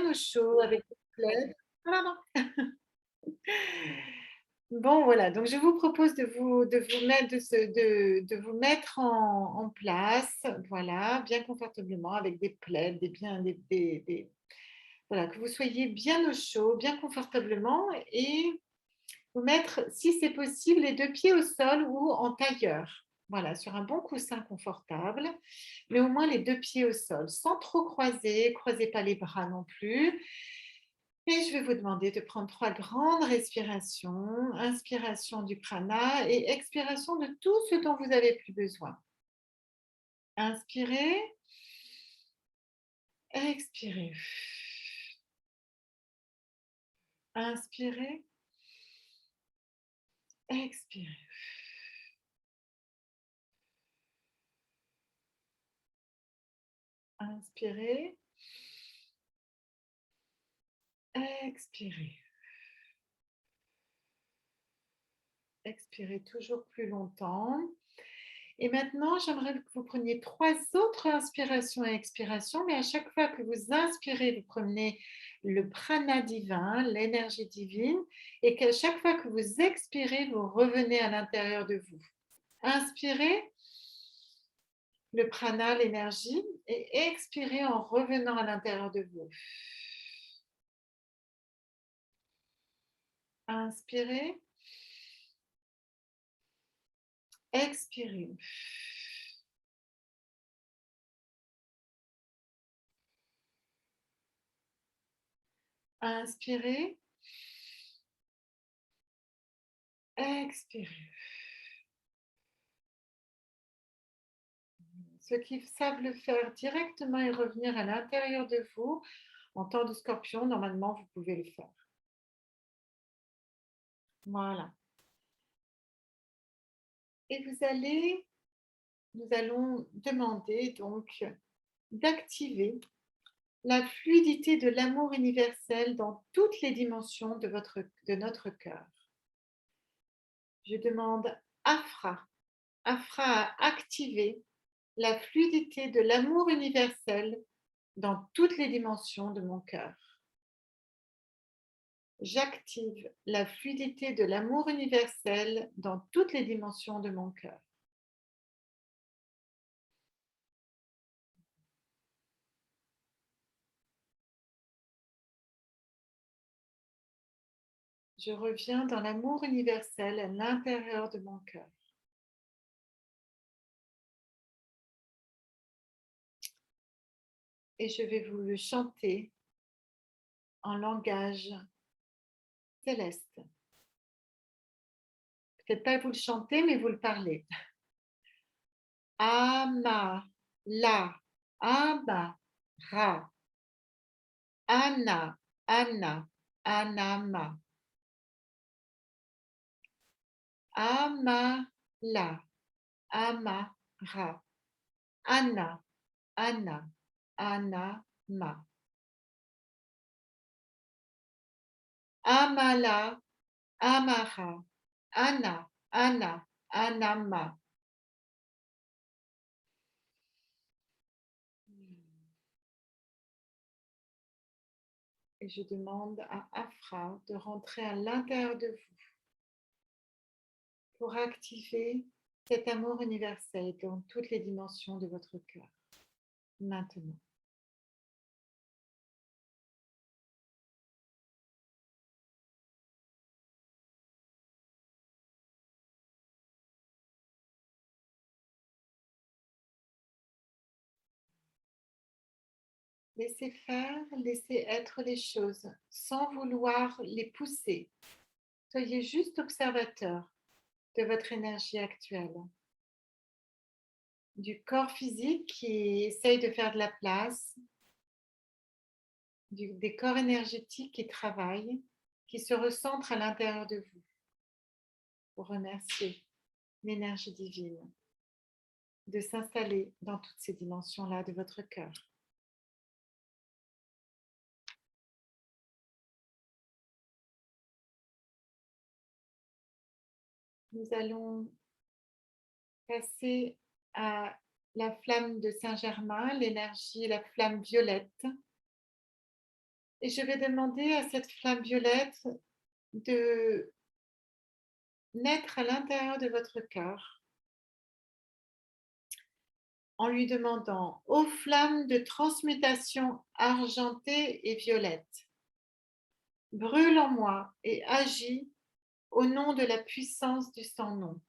au chaud avec des plaids. Voilà, non. Bon, voilà, donc je vous propose de vous mettre, de vous mettre en place, voilà, bien confortablement avec des plaids, voilà, que vous soyez bien au chaud, bien confortablement et vous mettre, si c'est possible, les 2 pieds au sol ou en tailleur. Voilà, sur un bon coussin confortable, mais au moins les 2 pieds au sol, sans trop croiser, croisez pas les bras non plus. Et je vais vous demander de prendre 3 grandes respirations. Inspiration du prana et expiration de tout ce dont vous avez plus besoin. Inspirez, expirez. Inspirez, expirez. Inspirez, expirez. Expirez toujours plus longtemps. Et maintenant, j'aimerais que vous preniez 3 autres inspirations et expirations, mais à chaque fois que vous inspirez, vous prenez le prana divin, l'énergie divine, et qu'à chaque fois que vous expirez, vous revenez à l'intérieur de vous. Inspirez le prana, l'énergie, et expirez en revenant à l'intérieur de vous. Inspirez, expirez. Inspirez, expirez. Ceux qui savent le faire directement et revenir à l'intérieur de vous, en temps de scorpion, normalement, vous pouvez le faire. Voilà. Et nous allons demander donc d'activer la fluidité de l'amour universel dans toutes les dimensions de notre cœur. Je demande Afra à activer la fluidité de l'amour universel dans toutes les dimensions de mon cœur. J'active la fluidité de l'amour universel dans toutes les dimensions de mon cœur. Je reviens dans l'amour universel à l'intérieur de mon cœur. Et je vais vous le chanter en langage céleste. Peut-être pas vous le chantez, mais vous le parlez. Ama, la, Aba, Ra, Ana, Anna, Anama. Ama, la, Ama, Ra, Anna, Anna, Anama. Amala, Amara, Anna, Anna, Anama. Et je demande à Afra de rentrer à l'intérieur de vous pour activer cet amour universel dans toutes les dimensions de votre cœur. Maintenant. Laissez faire, laissez être les choses sans vouloir les pousser. Soyez juste observateur de votre énergie actuelle, du corps physique qui essaye de faire de la place, des corps énergétiques qui travaillent, qui se recentrent à l'intérieur de vous pour remercier l'énergie divine de s'installer dans toutes ces dimensions-là de votre cœur. Nous allons passer à la flamme de Saint-Germain, l'énergie, la flamme violette. Et je vais demander à cette flamme violette de naître à l'intérieur de votre cœur en lui demandant: ô flamme de transmutation argentée et violette, brûle en moi et agis au nom de la puissance du sans-nom.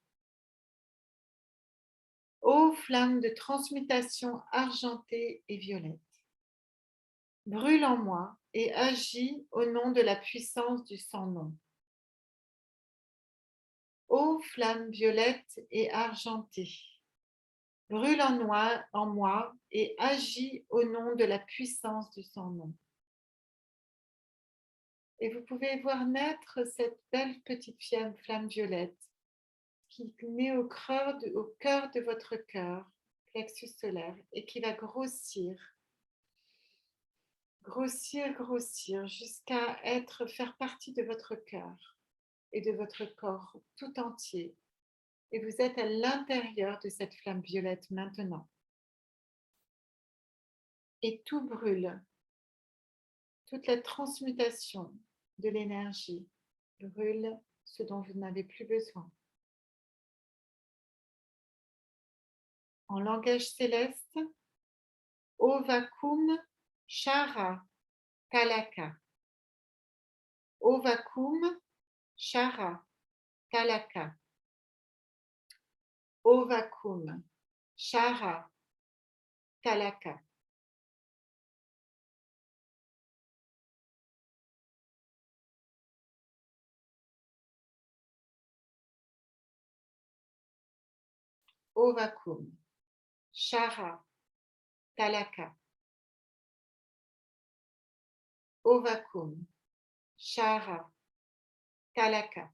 Ô flamme de transmutation argentée et violette, brûle en moi et agis au nom de la puissance du sans-nom. Ô flamme violette et argentée, brûle en moi et agis au nom de la puissance du sans-nom. Et vous pouvez voir naître cette belle petite flamme violette qui naît au cœur de votre cœur, plexus solaire, et qui va grossir, grossir, grossir, jusqu'à faire partie de votre cœur et de votre corps tout entier. Et vous êtes à l'intérieur de cette flamme violette maintenant. Et tout brûle, toute la transmutation de l'énergie brûle ce dont vous n'avez plus besoin. En langage céleste, Ovakum Shara Kalaka. Ovakum Shara Kalaka. Ovakum Shara Kalaka. Ovakum Shara Kalaka. Ovakum Shara Kalaka.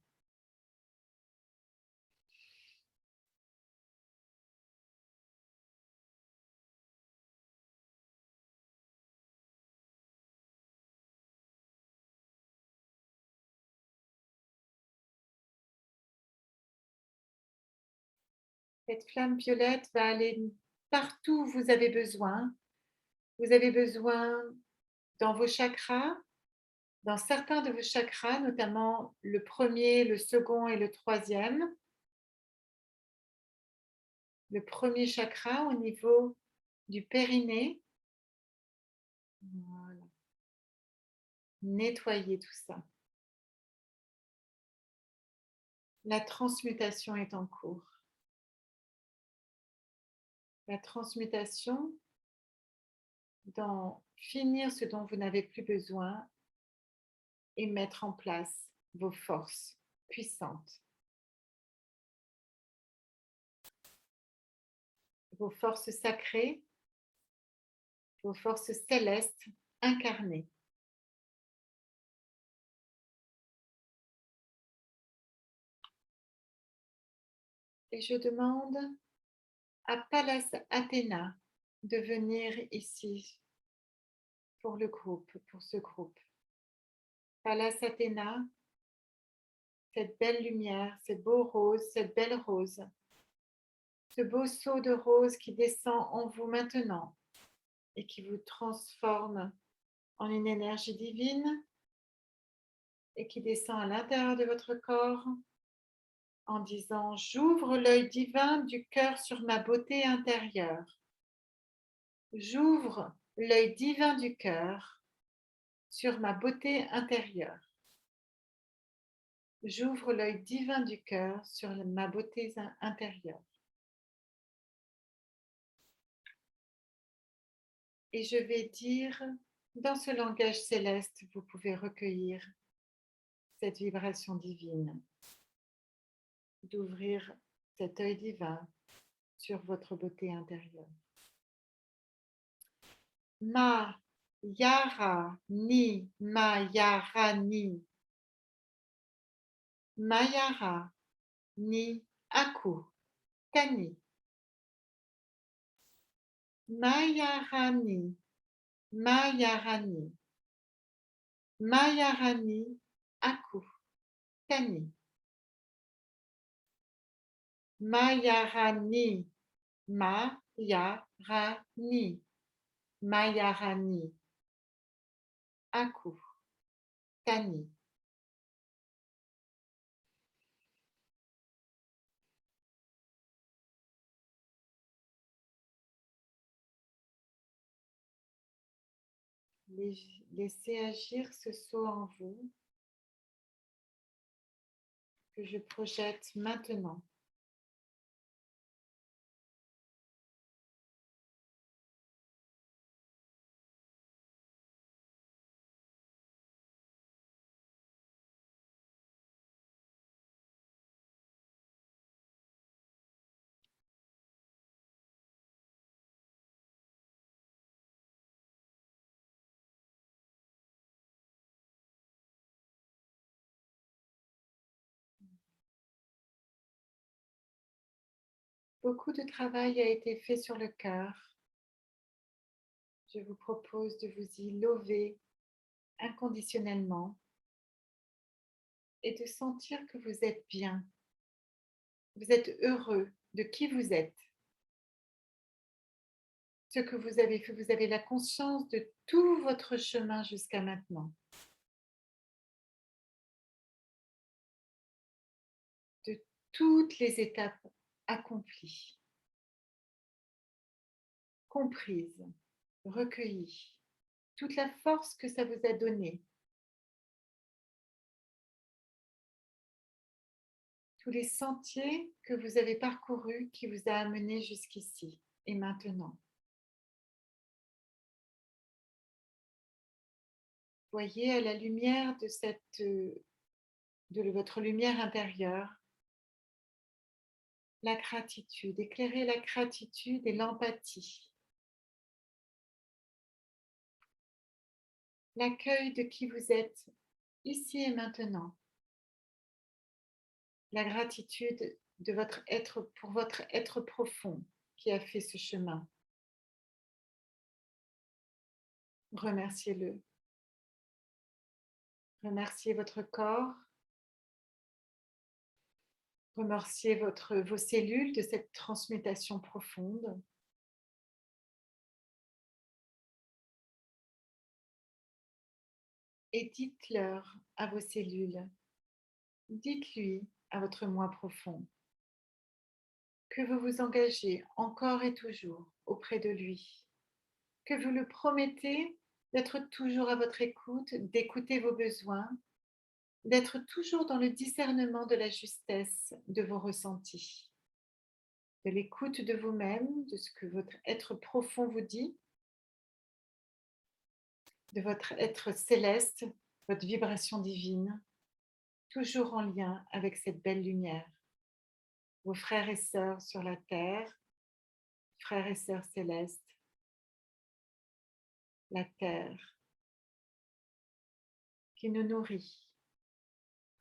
Cette flamme violette va aller partout où vous avez besoin. Vous avez besoin dans vos chakras, dans certains de vos chakras, notamment le premier, le second et le troisième. Le premier chakra au niveau du périnée. Voilà. Nettoyez tout ça. La transmutation est en cours. La transmutation dans finir ce dont vous n'avez plus besoin et mettre en place vos forces puissantes. Vos forces sacrées, vos forces célestes incarnées. Et je demande à Pallas Athéna de venir ici pour le groupe, pour ce groupe. Pallas Athéna, cette belle lumière, ce beau rose, cette belle rose, ce beau seau de rose qui descend en vous maintenant et qui vous transforme en une énergie divine et qui descend à l'intérieur de votre corps en disant: j'ouvre l'œil divin du cœur sur ma beauté intérieure. J'ouvre l'œil divin du cœur sur ma beauté intérieure. J'ouvre l'œil divin du cœur sur ma beauté intérieure. Et je vais dire, dans ce langage céleste, vous pouvez recueillir cette vibration divine, d'ouvrir cet œil divin sur votre beauté intérieure. Ma yara ni ma yara ni. Mayara ni aku kani. Mayarani, Mayarani, Mayarani aku kani. Mayarani, Mayarani, Mayarani. Aku, Tani. Laissez agir ce saut en vous que je projette maintenant. Beaucoup de travail a été fait sur le cœur. Je vous propose de vous y lever inconditionnellement et de sentir que vous êtes bien. Vous êtes heureux de qui vous êtes. Ce que vous avez fait, vous avez la conscience de tout votre chemin jusqu'à maintenant, de toutes les étapes accomplies, comprises, recueillies, toute la force que ça vous a donnée, tous les sentiers que vous avez parcourus qui vous a amené jusqu'ici et maintenant. Voyez à la lumière de votre lumière intérieure la gratitude, éclairez la gratitude et l'empathie, l'accueil de qui vous êtes ici et maintenant, la gratitude de votre être pour votre être profond qui a fait ce chemin. Remerciez-le. Remerciez votre corps. Remerciez vos cellules de cette transmutation profonde. Et dites-leur à vos cellules, dites-lui à votre moi profond que vous vous engagez encore et toujours auprès de lui, que vous le promettez d'être toujours à votre écoute, d'écouter vos besoins, d'être toujours dans le discernement de la justesse de vos ressentis, de l'écoute de vous-même, de ce que votre être profond vous dit, de votre être céleste, votre vibration divine, toujours en lien avec cette belle lumière. Vos frères et sœurs sur la terre, frères et sœurs célestes, la terre qui nous nourrit.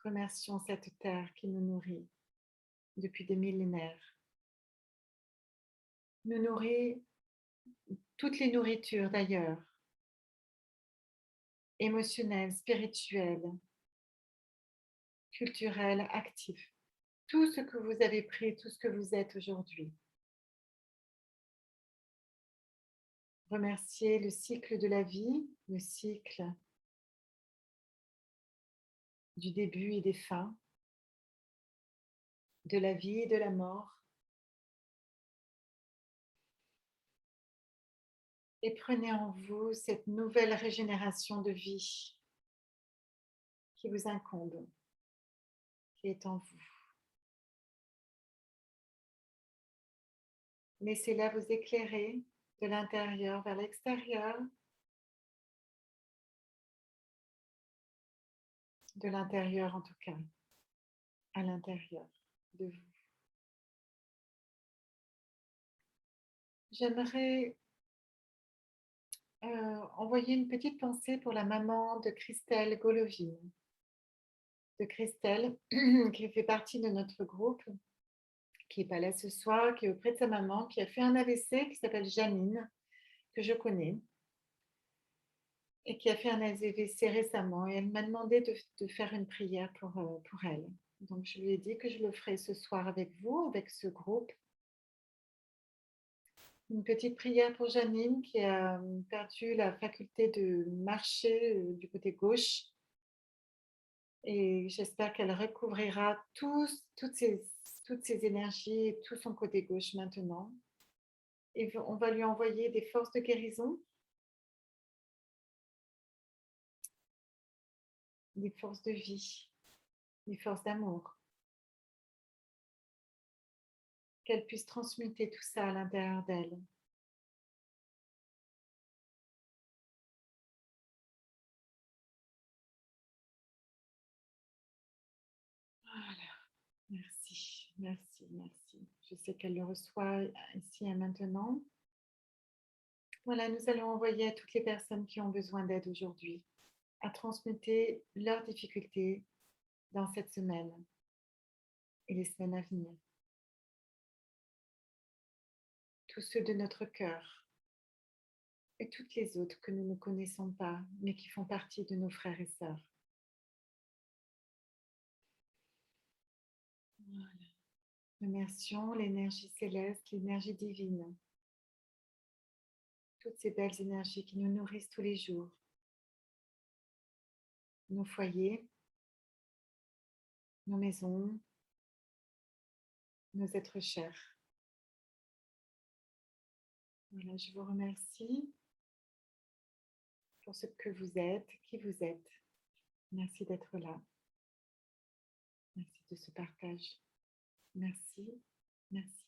Remercions cette terre qui nous nourrit depuis des millénaires. Nous nourrit toutes les nourritures d'ailleurs, émotionnelles, spirituelles, culturelles, actives. Tout ce que vous avez pris, tout ce que vous êtes aujourd'hui. Remerciez le cycle de la vie, le cycle du début et des fins, de la vie et de la mort. Et prenez en vous cette nouvelle régénération de vie qui vous incombe, qui est en vous. Laissez-la vous éclairer de l'intérieur vers l'extérieur, de l'intérieur en tout cas, à l'intérieur de vous. J'aimerais envoyer une petite pensée pour la maman de Christelle Golovin. De Christelle, qui fait partie de notre groupe, qui n'est pas là ce soir, qui est auprès de sa maman, qui a fait un AVC, qui s'appelle Janine, que je connais, et qui a fait un AVC récemment. Et elle m'a demandé de faire une prière pour elle. Donc, je lui ai dit que je le ferai ce soir avec vous, avec ce groupe. Une petite prière pour Janine qui a perdu la faculté de marcher du côté gauche. Et j'espère qu'elle recouvrira toutes ses énergies et tout son côté gauche maintenant. Et on va lui envoyer des forces de guérison, des forces de vie, des forces d'amour. Qu'elle puisse transmuter tout ça à l'intérieur d'elle. Voilà. Merci, merci, merci. Je sais qu'elle le reçoit ici et maintenant. Voilà, nous allons envoyer à toutes les personnes qui ont besoin d'aide aujourd'hui à transmuter leurs difficultés dans cette semaine et les semaines à venir. Tous ceux de notre cœur et toutes les autres que nous ne connaissons pas, mais qui font partie de nos frères et sœurs. Voilà. Remercions l'énergie céleste, l'énergie divine, toutes ces belles énergies qui nous nourrissent tous les jours, nos foyers, nos maisons, nos êtres chers. Voilà, je vous remercie pour ce que vous êtes, qui vous êtes. Merci d'être là. Merci de ce partage. Merci, merci.